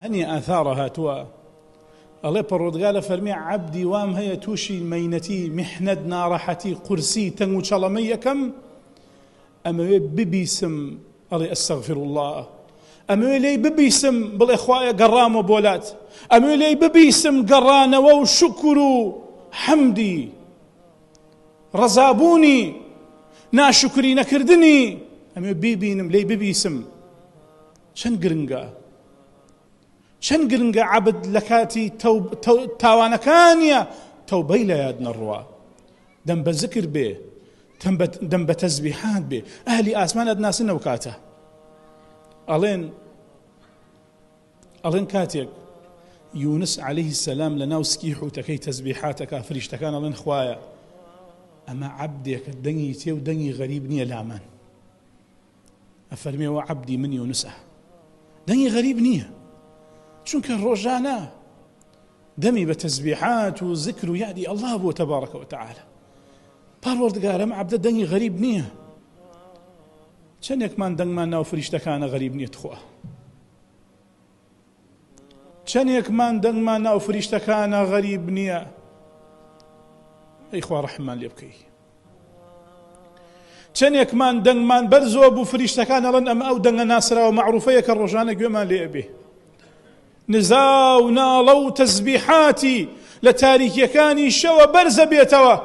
هەنی ئاثارە هاتووە ئەڵێ پەڕۆدگا لە فەرمی عەبدی وام هەیە تووشی مەینەتی میحنەت ناڕەحەتی قورسی تەنگ و چەڵەمەی یەکەم ئەمەوێ ببیسم ئەڵێ ئەستەغفر الله ئەمەوێ لێی ببیسم بڵێ خوایە گەڕامە بۆلات ئەمەوێ لێی ببیسم گەڕانەوە و شکر و حەمدی ڕەزابوونی ناشکری نەکردنی ئەمەوێ بیبینم لێی ببیسم چەند گرنگە عەبد لە کاتی تاوانەکانیە تەوبەی لە یاد نەڕوا دەم بە زکر بێ دەم بە تەزبیحات بێ ئەهلی ئاسمان ئەدناسنەوە کاتە ئەڵێن کاتێک یونس عەلەیهی سەلام لە ناو سکی حوتەکەی تەزبیحاتەکە فریشتەکان ئەڵێن خوایە ئەمە عەبدێکە دەنگی تێ و دەنگی غەریب نییە لامان ئەفەرمێەوە عەبدی من یونسە دەنگی غەریب نییە چونکە ڕۆژانە دەمی بە تەزبیحات و ذکر و یادی ئەڵڵا بۆ تەبارەکە وتەعالە پەروەردگارە ئەم عەبدە دەنگی غەریب نییە چەندێکمان دەنگمان ناو فریشتەکانە غەریب نییە تخوا چەندێکمان دەنگمان ناو فریشتەکانە غەریب نییە ئەی خوا ڕەحممان لێ بکەی چەندێکمان دەنگمان بەرزۆ بوو فریشتەکان ئەڵێن ئەمە ئەو دەنگە ناسراوە مەعروفەیە کە ڕۆژانە گوێمان لێ ئەبێ نزا و ناڵە و تەزبیحاتی لە تاریکیەکانی شەوە بەرزە بێتەوە